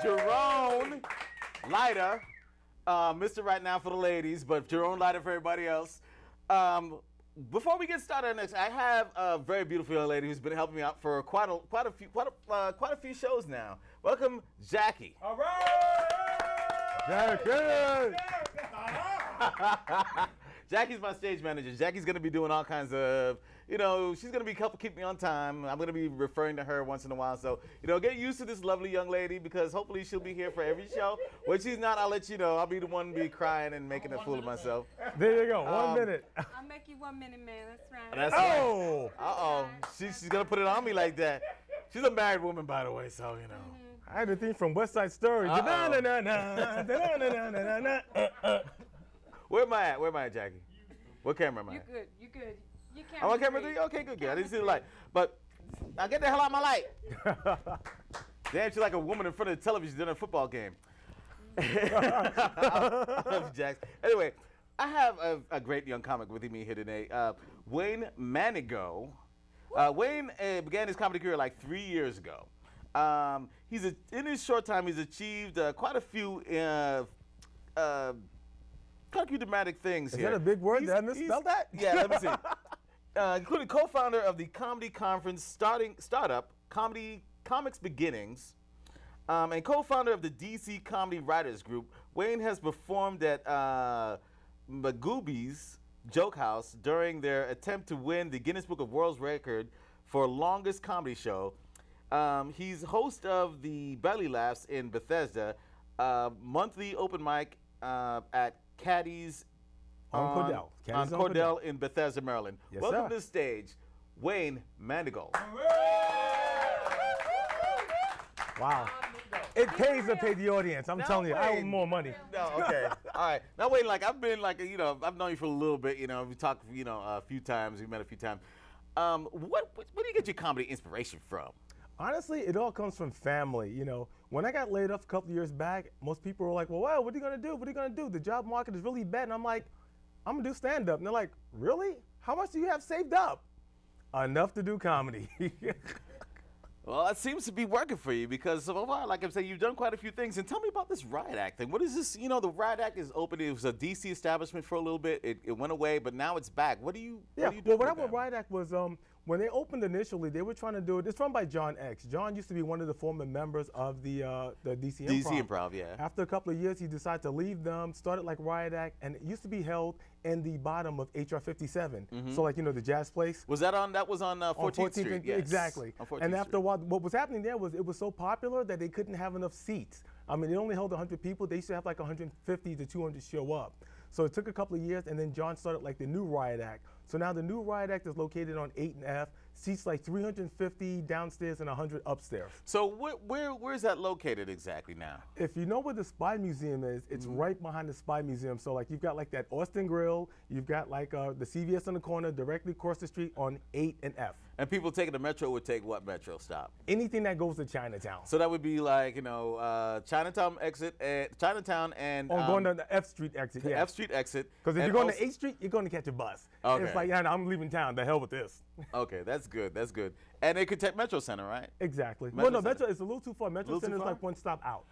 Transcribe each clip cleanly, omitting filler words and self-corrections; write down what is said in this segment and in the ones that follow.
Jerome Leiter, Mr. Right Now for the ladies, but Jerome Leiter for everybody else. Before we get started on this, I have a very beautiful young lady who's been helping me out for quite a few shows now. Welcome, Jackie. All right, Jackie. Jackie's my stage manager. Jackie's going to be doing all kinds of, she's going to be helping keep me on time. I'm going to be referring to her once in a while. So, get used to this lovely young lady because hopefully she'll be here for every show. When she's not, I'll let you know. I'll be the one to be crying and making a fool of myself. There you go. 1 minute. I'll make you 1 minute, man. That's right. That's Oh! right. Uh-oh. She's going to put it on me like that. She's a married woman, by the way, so, I had a thing from West Side Story. Where am I at, Jackie? What camera am I at? You good. You can't. I'm on camera 3? Okay, good. I didn't see the light. But now get the hell out of my light. Damn, she's like a woman in front of the television during a football game. I love you, Jax. Anyway, I have a great young comic with me here today, Wayne Manigo. Wayne began his comedy career like 3 years ago. In his short time, he's achieved quite a few dramatic things here. Is that a big word? Did I misspell that? Yeah, let me see. Including co-founder of the comedy conference startup Comics Beginnings, and co-founder of the DC Comedy Writers Group. Wayne has performed at Magooby's Joke House during their attempt to win the Guinness Book of World Record for longest comedy show. He's host of the Belly Laughs in Bethesda, monthly open mic at Caddy's on Cordell in Bethesda, Maryland. Yes, Welcome sir. to the stage, Wayne Manigo. Wow. It pays to pay the audience. I'm telling you, I owe Wayne. more money. No, okay. All right. Now, Wayne, I've been I've known you for a little bit, we talked, a few times, we met a few times. Where do you get your comedy inspiration from? Honestly, it all comes from family. When I got laid off a couple years back, most people were like, well, what are you going to do? What are you going to do? The job market is really bad. And I'm like, I'm going to do stand-up. And they're like, really? How much do you have saved up? Enough to do comedy. Well, it seems to be working for you because so far, like I'm saying, you've done quite a few things. And tell me about this Riot Act thing. What is this? The Riot Act is open. It was a D.C. establishment for a little bit. It went away, but now it's back. What do you do? Well, what happened with Riot Act was when they opened initially, they were trying to do it. It's run by John X. John used to be one of the former members of the DC Improv. DC Improv, yeah. After a couple of years, he decided to leave them, started like Riot Act, and it used to be held in the bottom of HR 57. So the jazz place. Was that on 14th Street? Yes. Exactly. And after a while, what was happening there was it was so popular that they couldn't have enough seats. I mean, they only held 100 people. They used to have like 150 to 200 show up. So it took a couple of years, and then John started like the new Riot Act. So now the new Riot Act is located on 8 and F, seats like 350 downstairs and 100 upstairs. So where is that located exactly now? If you know where the Spy Museum is, it's right behind the Spy Museum. So like you've got like that Austin Grill, you've got like the CVS on the corner directly across the street on 8 and F. And people taking the metro would take what metro stop? Anything that goes to Chinatown. So that would be like, Chinatown exit, Chinatown and... going to the F Street exit, yeah. F Street exit. Because if you're going to 8th Street, you're going to catch a bus. Okay. It's like, yeah, no, I'm leaving town. The hell with this. Okay, that's good. That's good. And they could take Metro Center, right? Exactly. Metro Well, no, Center. Metro is a little too far. Metro Center is like one stop out.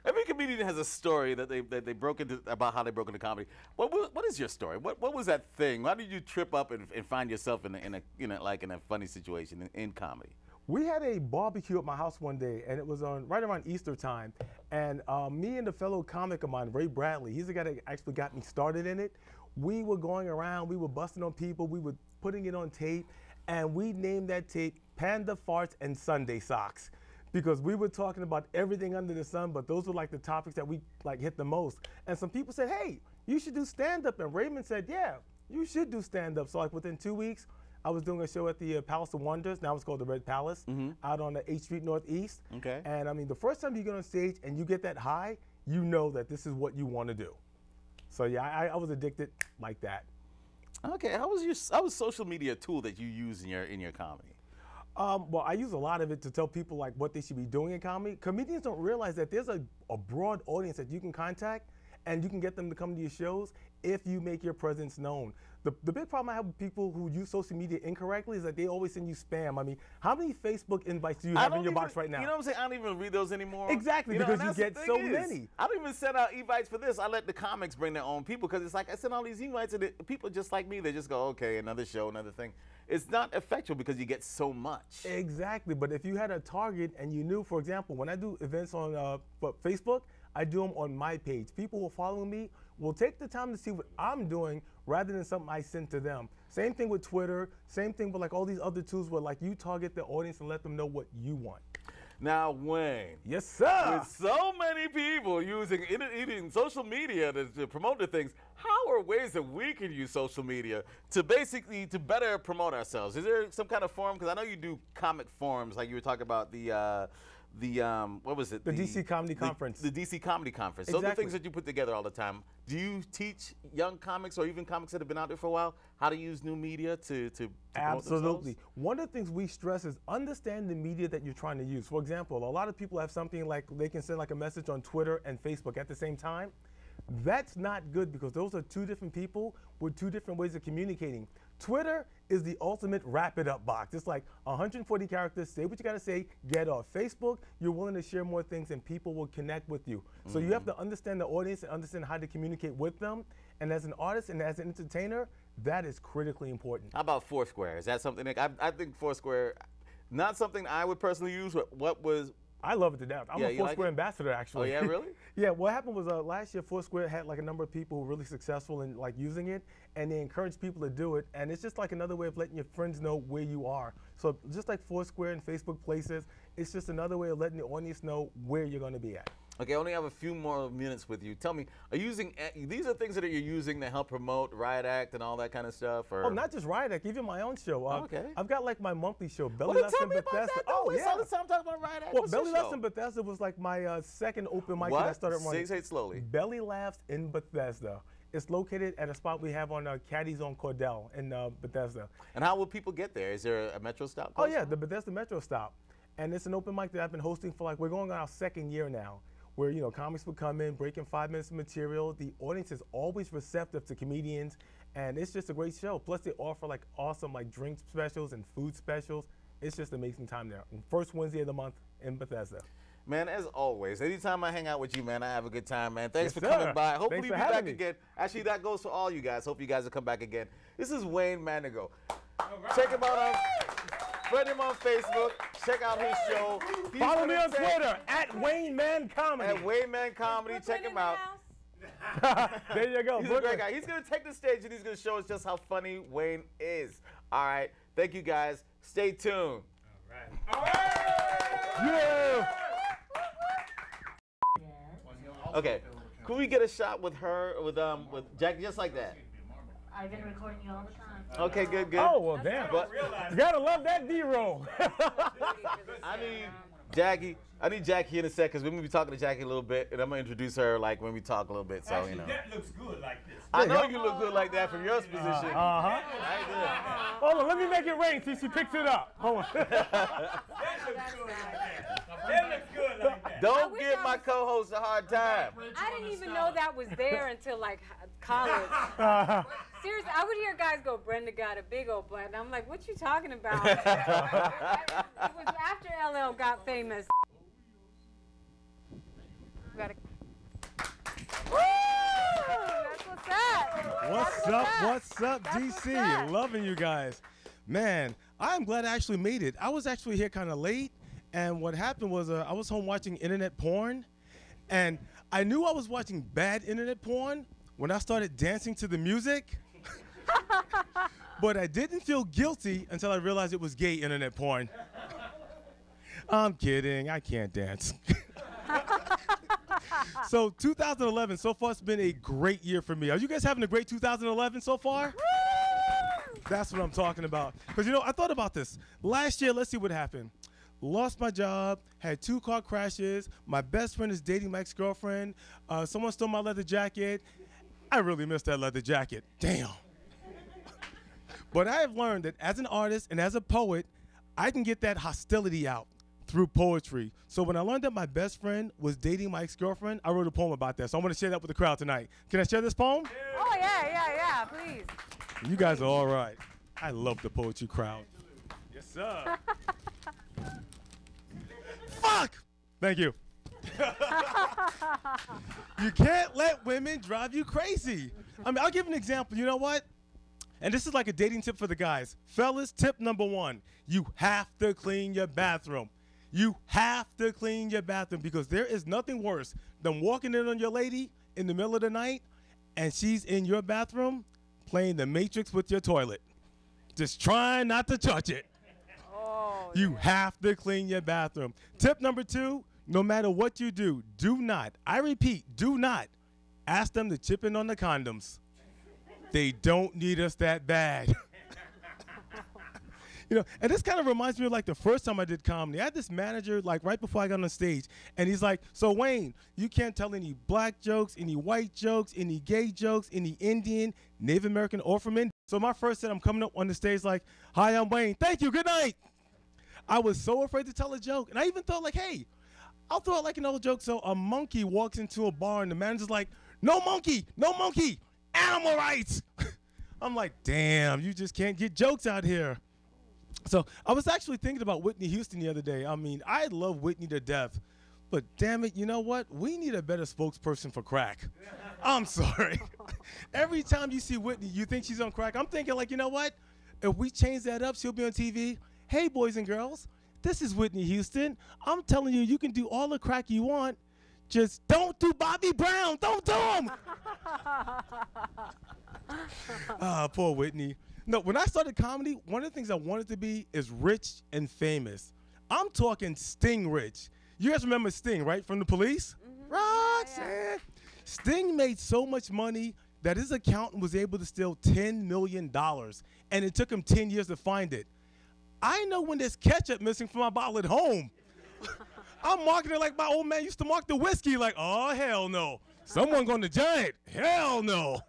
Every comedian has a story that they broke into about how they broke into comedy. What is your story? What was that thing? How did you trip up and find yourself in a funny situation in comedy? We had a barbecue at my house one day, and it was right around Easter time. And me and a fellow comic of mine, Ray Bradley, he's the guy that actually got me started in it. We were going around, we were busting on people, we were putting it on tape, and we named that tape Panda Farts and Sunday Socks. Because we were talking about everything under the sun, but those were like the topics that we hit the most. And some people said, hey, you should do stand-up. And Raymond said, yeah, you should do stand-up. So like within 2 weeks, I was doing a show at the Palace of Wonders. Now it's called the Red Palace, out on the 8th Street Northeast. Okay. And I mean, the first time you get on stage and you get that high, you know that this is what you want to do. So yeah, I was addicted like that. Okay, how was social media a tool that you use in your comedy? Well, I use a lot of it to tell people like what they should be doing in comedy. Comedians don't realize that there's a broad audience that you can contact, and you can get them to come to your shows if you make your presence known. The big problem I have with people who use social media incorrectly is that they always send you spam. I mean, how many Facebook invites do you have in your box right now? You know what I'm saying? I don't even read those anymore. Exactly, because you get so many. I don't even send out invites for this. I let the comics bring their own people because it's like I send all these invites and people just like me, they just go, okay, another show, another thing. It's not effectual because you get so much. Exactly, but if you had a target and you knew, for example, when I do events on Facebook, I do them on my page. People who are following me will take the time to see what I'm doing rather than something I send to them. Same thing with Twitter, same thing with like all these other tools where like you target the audience and let them know what you want. Now, Wayne. Yes, sir. With so many people using social media to promote the things, how are ways that we can use social media to basically to better promote ourselves? Is there some kind of forum? Because I know you do comic forums, like you were talking about what was it? The DC Comedy Conference. The DC Comedy Conference. Exactly. Those are things that you put together all the time. Do you teach young comics or even comics that have been out there for a while how to use new media to promote themselves? Absolutely. One of the things we stress is understand the media that you're trying to use. For example, a lot of people have something like they can send like a message on Twitter and Facebook at the same time. That's not good because those are two different people with two different ways of communicating. Twitter is the ultimate wrap it up box. It's like 140 characters, say what you gotta say, get off. Facebook, you're willing to share more things and people will connect with you. So you have to understand the audience and understand how to communicate with them. And as an artist and as an entertainer, that is critically important. How about Foursquare? Is that something that I think Foursquare, not something I would personally use, but what was I love it to death. I'm a Foursquare ambassador, actually. Oh, yeah, really? Yeah, what happened was last year, Foursquare had like a number of people who were really successful in like using it, and they encouraged people to do it, and it's just like another way of letting your friends know where you are. So just like Foursquare and Facebook Places, it's just another way of letting the audience know where you're going to be at. Okay, I only have a few more minutes with you. Tell me, these are things that you're using to help promote Riot Act and all that kind of stuff? Or? Oh, not just Riot Act, even my own show. Okay. I've got like my monthly show, Well, Belly Laughs tell in me about Bethesda. that. Oh, yeah. All the time talking about Riot Act. Well, What's Belly your Laughs show? in Bethesda was like my second open mic What? that I started running. Say it slowly. Belly Laughs in Bethesda. It's located at a spot we have on Caddy's on Cordell in Bethesda. And how will people get there? Is there a metro stop? Oh, yeah, the Bethesda Metro stop. And it's an open mic that I've been hosting for we're going on our second year now, where, comics would come in, break in 5 minutes of material. The audience is always receptive to comedians, and it's just a great show. Plus, they offer awesome drink specials and food specials. It's just an amazing time there. And first Wednesday of the month in Bethesda. Man, as always, anytime I hang out with you, man, I have a good time, man. Thanks Yes, for coming sir. by. Hopefully Thanks you'll for be back having me. again. Actually, that goes for all you guys. Hope you guys will come back again. This is Wayne Manigo. Check him out friend him on Facebook. Check out his show. Follow me on Twitter at Wayne Man Comedy. At Wayne Man Comedy. Check him out. There you go. He's a great guy. He's going to take the stage and he's going to show us just how funny Wayne is. All right. Thank you, guys. Stay tuned. All right. Yeah. Okay. Could we get a shot with her, with Jackie, just like that? I've been recording you all the time. Okay, good. Oh, well, damn. But You gotta love that D-roll. I need Jackie in a sec because we're gonna be talking to Jackie a little bit, and I'm gonna introduce her when we talk a little bit. So Actually, that looks good like this. I know you look good like that from your position. Uh-huh. Hold on, let me make it rain till she picks it up. Hold on. That looks good like that. That looks good like that. Don't wish give I my was- co-host a hard time. I didn't even know that was there until college. Seriously, I would hear guys go, Brenda got a big old butt. And I'm like, what you talking about? It was after LL got famous. Gotta... Woo! That's what's up. What's up, DC? Loving you guys. Man, I'm glad I actually made it. I was actually here kind of late, and what happened was I was home watching internet porn, and I knew I was watching bad internet porn when I started dancing to the music. But I didn't feel guilty until I realized it was gay internet porn. I'm kidding, I can't dance. So 2011, so far it's been a great year for me. Are you guys having a great 2011 so far? That's what I'm talking about. Because, I thought about this. Last year, let's see what happened. Lost my job, had 2 car crashes, my best friend is dating my ex-girlfriend, someone stole my leather jacket. I really missed that leather jacket. Damn. But I have learned that as an artist and as a poet, I can get that hostility out through poetry. So when I learned that my best friend was dating my ex-girlfriend, I wrote a poem about that. So I want to share that with the crowd tonight. Can I share this poem? Oh, yeah, please. You guys are all right. I love the poetry crowd. Yes, sir. Fuck! Thank you. You can't let women drive you crazy. I mean, I'll give an example. You know what? And this is like a dating tip for the guys. Fellas, tip number 1. You have to clean your bathroom. You have to clean your bathroom because there is nothing worse than walking in on your lady in the middle of the night and she's in your bathroom playing the Matrix with your toilet. Just trying not to touch it. Oh, You have to clean your bathroom. Tip number 2, no matter what you do not, I repeat, do not ask them to chip in on the condoms. They don't need us that bad. You know, and this kind of reminds me of like the first time I did comedy. I had this manager like right before I got on stage, and he's like, so Wayne, you can't tell any black jokes, any white jokes, any gay jokes, any Indian, Native American, or from India. So my first set, I'm coming up on the stage like, hi, I'm Wayne. Thank you, good night. I was so afraid to tell a joke. And I even thought like, hey, I'll throw out like an old joke. So a monkey walks into a bar and the manager's like, no monkey, animal rights. I'm like, damn, you just can't get jokes out here. So I was actually thinking about Whitney Houston the other day. I mean, I love Whitney to death, but damn it, you know what? We need a better spokesperson for crack. I'm sorry. Every time you see Whitney, you think she's on crack. I'm thinking like, you know what? If we change that up, she'll be on TV. Hey, boys and girls, this is Whitney Houston. I'm telling you, you can do all the crack you want. Just don't do Bobby Brown. Don't do him. Poor Whitney. No, when I started comedy, one of the things I wanted to be is rich and famous. I'm talking Sting rich. You guys remember Sting, right, from the Police? Mm-hmm. Roxanne. Yeah. Sting made so much money that his accountant was able to steal $10 million, and it took him 10 years to find it. I know when there's ketchup missing from my bottle at home. I'm marking it like my old man used to mark the whiskey, like, oh, hell no. Someone going to Giant. Hell no.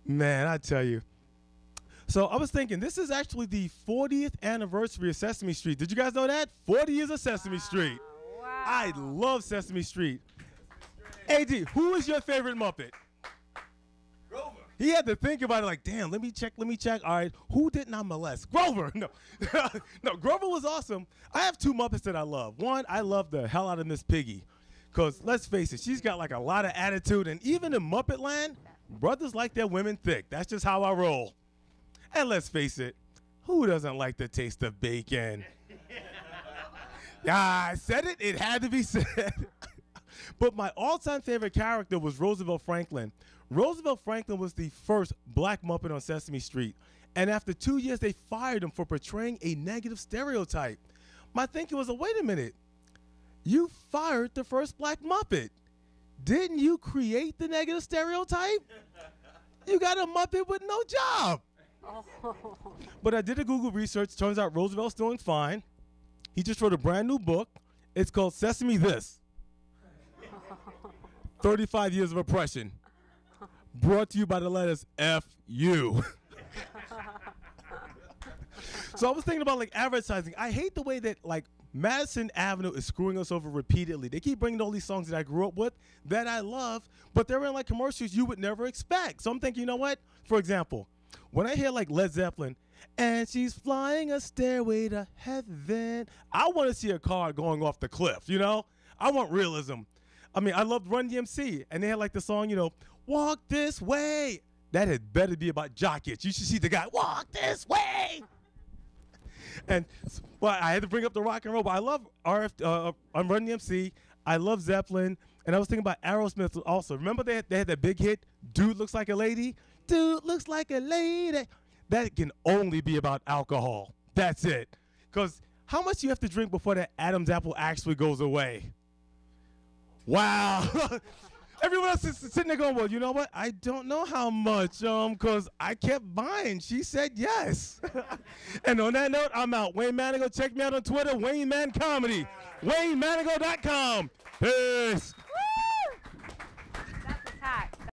Man, I tell you. So I was thinking, this is actually the 40th anniversary of Sesame Street. Did you guys know that? 40 years of Sesame Street. Wow. I love Sesame Street. AD, who is your favorite Muppet? Grover. He had to think about it like, damn, let me check. All right, who didn't I molest? Grover. No, no, Grover was awesome. I have 2 Muppets that I love. One, I love the hell out of Miss Piggy. Because let's face it, she's got like a lot of attitude. And even in Muppet Land, brothers like their women thick. That's just how I roll. And let's face it, who doesn't like the taste of bacon? I said it, it had to be said. But my all-time favorite character was Roosevelt Franklin. Roosevelt Franklin was the first black Muppet on Sesame Street. And after 2 years, they fired him for portraying a negative stereotype. My thinking was, wait a minute. You fired the first black Muppet. Didn't you create the negative stereotype? You got a Muppet with no job. Oh. But I did a Google research. Turns out Roosevelt's doing fine. He just wrote a brand new book. It's called Sesame This. 35 Years of Oppression. Brought to you by the letters F-U. So I was thinking about like advertising. I hate the way that like Madison Avenue is screwing us over repeatedly. They keep bringing all these songs that I grew up with that I love, but they're in like commercials you would never expect. So I'm thinking, you know what? For example, when I hear like Led Zeppelin, and she's flying a stairway to heaven, I want to see a car going off the cliff, you know? I want realism. I mean, I loved Run DMC, and they had like the song, you know, walk this way. That had better be about jock itch. You should see the guy, walk this way. And well, I had to bring up the rock and roll, but I love Run DMC. I love Zeppelin, and I was thinking about Aerosmith also. Remember they had that big hit, Dude Looks Like a Lady? Dude looks like a lady. That can only be about alcohol. That's it. Because how much do you have to drink before that Adam's apple actually goes away? Wow. Everyone else is sitting there going, well, you know what? I don't know how much, because I kept buying. She said yes. And on that note, I'm out. Wayne Manigo, check me out on Twitter, Wayne Man Comedy. WayneManigo.com. Peace.